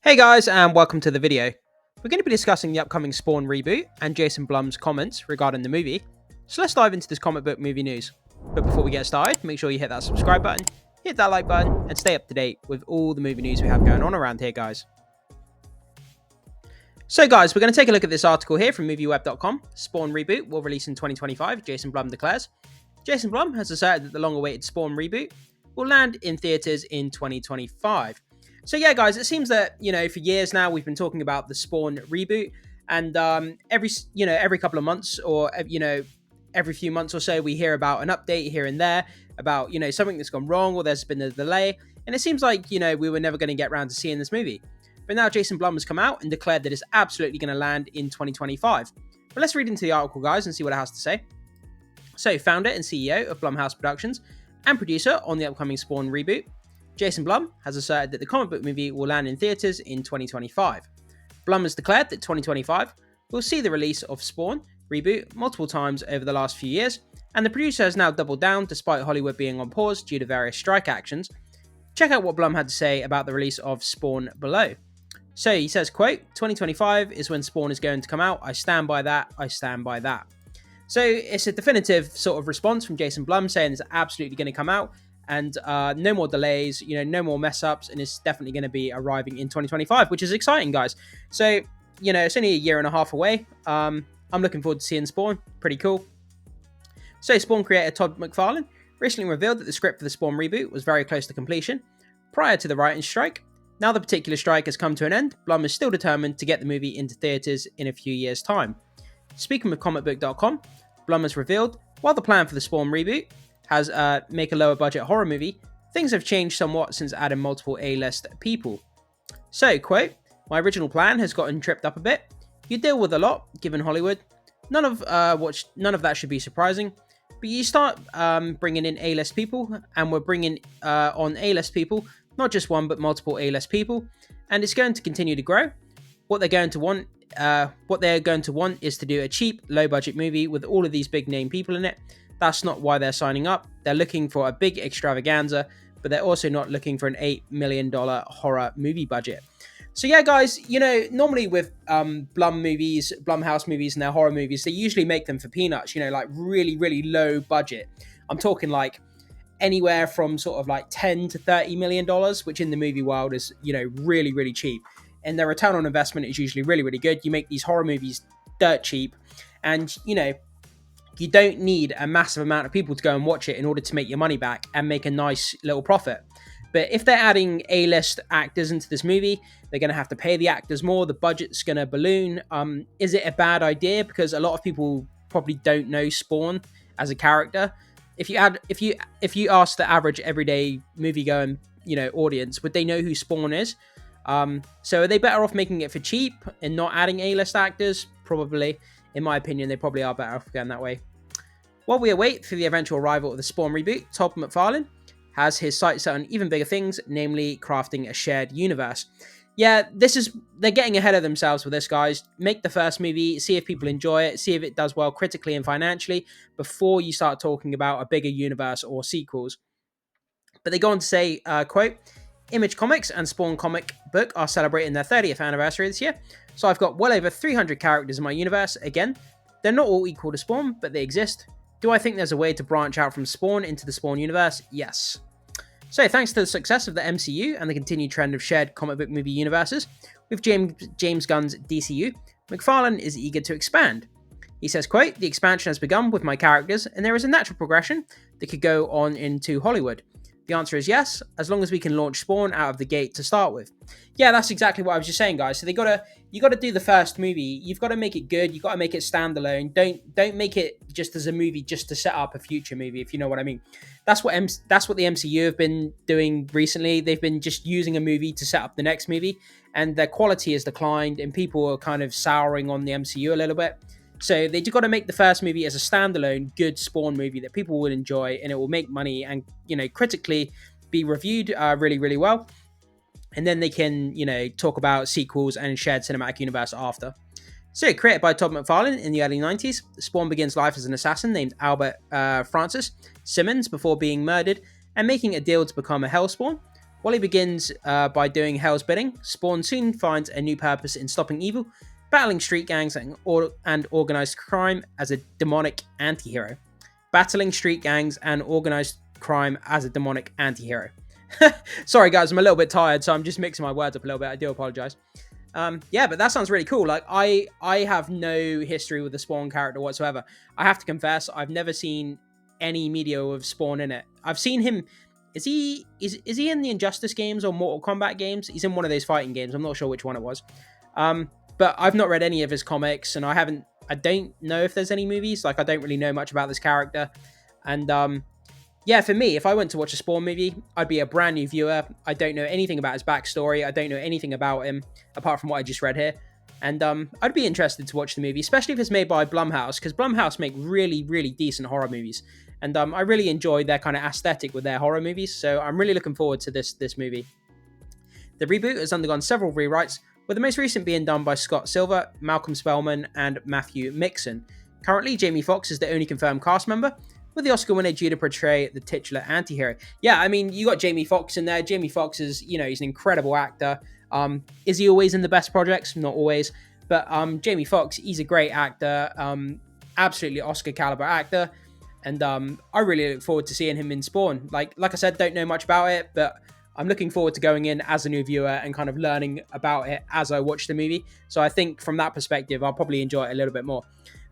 Hey guys, and welcome to the video. We're going to be discussing the upcoming Spawn reboot and Jason Blum's comments regarding the movie. So let's dive into this comic book movie news. But before we get started, make sure you hit that subscribe button, hit that like button, and stay up to date with all the movie news we have going on around here, guys. So guys, we're going to take a look at this article here from movieweb.com. Spawn reboot will release in 2025, Jason Blum declares. Jason Blum has asserted that the long-awaited Spawn reboot will land in theaters in 2025. So yeah, guys, it seems that, for years now, we've been talking about the Spawn reboot, and every couple of months or, every few months or so, we hear about an update here and there about, something that's gone wrong or there's been a delay. And it seems like, we were never going to get around to seeing this movie. But now Jason Blum has come out and declared that it's absolutely going to land in 2025. But let's read into the article, guys, and see what it has to say. So, founder and CEO of Blumhouse Productions and producer on the upcoming Spawn reboot, Jason Blum has asserted that the comic book movie will land in theaters in 2025. Blum has declared that 2025 will see the release of Spawn reboot multiple times over the last few years, and the producer has now doubled down despite Hollywood being on pause due to various strike actions. Check out what Blum had to say about the release of Spawn below. So he says, quote, 2025 is when Spawn is going to come out. I stand by that. I stand by that. So it's a definitive sort of response from Jason Blum saying it's absolutely going to come out. And no more delays, no more mess ups, and it's definitely going to be arriving in 2025, which is exciting, guys. So, it's only a year and a half away. I'm looking forward to seeing Spawn. Pretty cool. So, Spawn creator Todd McFarlane recently revealed that the script for the Spawn reboot was very close to completion prior to the writing strike. Now the particular strike has come to an end, Blum is still determined to get the movie into theaters in a few years' time. Speaking with comicbook.com, Blum has revealed, while the plan for the Spawn reboot has make a lower budget horror movie, things have changed somewhat since adding multiple A-list people. So, quote, my original plan has gotten tripped up a bit. You deal with a lot, given Hollywood. None of that should be surprising. But you start bringing in A-list people, and we're bringing on A-list people, not just one, but multiple A-list people, and it's going to continue to grow. What they're going to want is to do a cheap, low-budget movie with all of these big-name people in it. That's not why they're signing up. They're looking for a big extravaganza, but they're also not looking for an $8 million horror movie budget. So yeah, guys, normally with Blumhouse movies and their horror movies, they usually make them for peanuts, like really, really low budget. I'm talking like anywhere from sort of like 10 to $30 million, which in the movie world is, really, really cheap. And their return on investment is usually really, really good. You make these horror movies dirt cheap, and, you don't need a massive amount of people to go and watch it in order to make your money back and make a nice little profit. But if they're adding A-list actors into this movie, they're going to have to pay the actors more. The budget's going to balloon. Is it a bad idea? Because a lot of people probably don't know Spawn as a character. If you ask the average everyday movie-going, audience, would they know who Spawn is? So are they better off making it for cheap and not adding A-list actors? Probably. In my opinion, they probably are better off going that way. While we await for the eventual arrival of the Spawn reboot, Todd McFarlane has his sights set on even bigger things, namely crafting a shared universe. Yeah, they're getting ahead of themselves with this, guys. Make the first movie, see if people enjoy it, see if it does well critically and financially before you start talking about a bigger universe or sequels. But they go on to say, quote, Image Comics and Spawn comic book are celebrating their 30th anniversary this year, so I've got well over 300 characters in my universe. Again, they're not all equal to Spawn, but they exist. Do I think there's a way to branch out from Spawn into the Spawn universe? Yes. So thanks to the success of the MCU and the continued trend of shared comic book movie universes, with James Gunn's DCU, McFarlane is eager to expand. He says, quote, the expansion has begun with my characters, and there is a natural progression that could go on into Hollywood. The answer is yes, as long as we can launch Spawn out of the gate to start with. Yeah, that's exactly what I was just saying, guys. So you gotta do the first movie. You've got to make it good. You got to make it standalone. Don't make it just as a movie just to set up a future movie, if you know what I mean. That's what the MCU have been doing recently. They've been just using a movie to set up the next movie, and their quality has declined, and people are kind of souring on the MCU a little bit. So they just got to make the first movie as a standalone, good Spawn movie that people will enjoy, and it will make money and, critically be reviewed really, really well. And then they can, talk about sequels and shared cinematic universe after. So created by Todd McFarlane in the early 90s, Spawn begins life as an assassin named Albert Francis Simmons before being murdered and making a deal to become a Hellspawn. While he begins by doing Hell's bidding, Spawn soon finds a new purpose in stopping evil, battling street gangs and organized crime as a demonic anti-hero. Battling street gangs and organized crime as a demonic anti-hero. Sorry guys, I'm a little bit tired, so I'm just mixing my words up a little bit. I do apologize. Yeah, but that sounds really cool. Like, I have no history with the Spawn character whatsoever. I have to confess, I've never seen any media of Spawn in it. I've seen him. Is he in the Injustice games or Mortal Kombat games? He's in one of those fighting games. I'm not sure which one it was. But I've not read any of his comics, and I don't know if there's any movies. Like, I don't really know much about this character. And yeah, for me, if I went to watch a Spawn movie, I'd be a brand new viewer. I don't know anything about his backstory. I don't know anything about him, apart from what I just read here. And I'd be interested to watch the movie, especially if it's made by Blumhouse, because Blumhouse make really, really decent horror movies. And I really enjoy their kind of aesthetic with their horror movies, so I'm really looking forward to this movie. The reboot has undergone several rewrites, with the most recent being done by Scott Silver, Malcolm Spellman, and Matthew Mixon. Currently, Jamie Foxx is the only confirmed cast member, with the Oscar winner due to portray the titular anti-hero. Yeah, I mean, you got Jamie Foxx in there. Jamie Foxx is, he's an incredible actor. Is he always in the best projects? Not always. But Jamie Foxx, he's a great actor. Absolutely Oscar caliber actor. And I really look forward to seeing him in Spawn. Like I said, don't know much about it, but I'm looking forward to going in as a new viewer and kind of learning about it as I watch the movie. So I think from that perspective, I'll probably enjoy it a little bit more.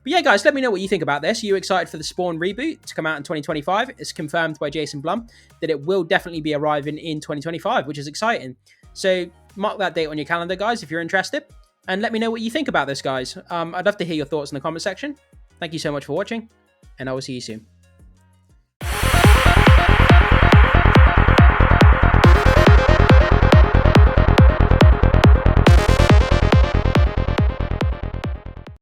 But yeah, guys, let me know what you think about this. Are you excited for the Spawn reboot to come out in 2025? It's confirmed by Jason Blum that it will definitely be arriving in 2025, which is exciting. So mark that date on your calendar, guys, if you're interested. And let me know what you think about this, guys. I'd love to hear your thoughts in the comment section. Thank you so much for watching, and I will see you soon.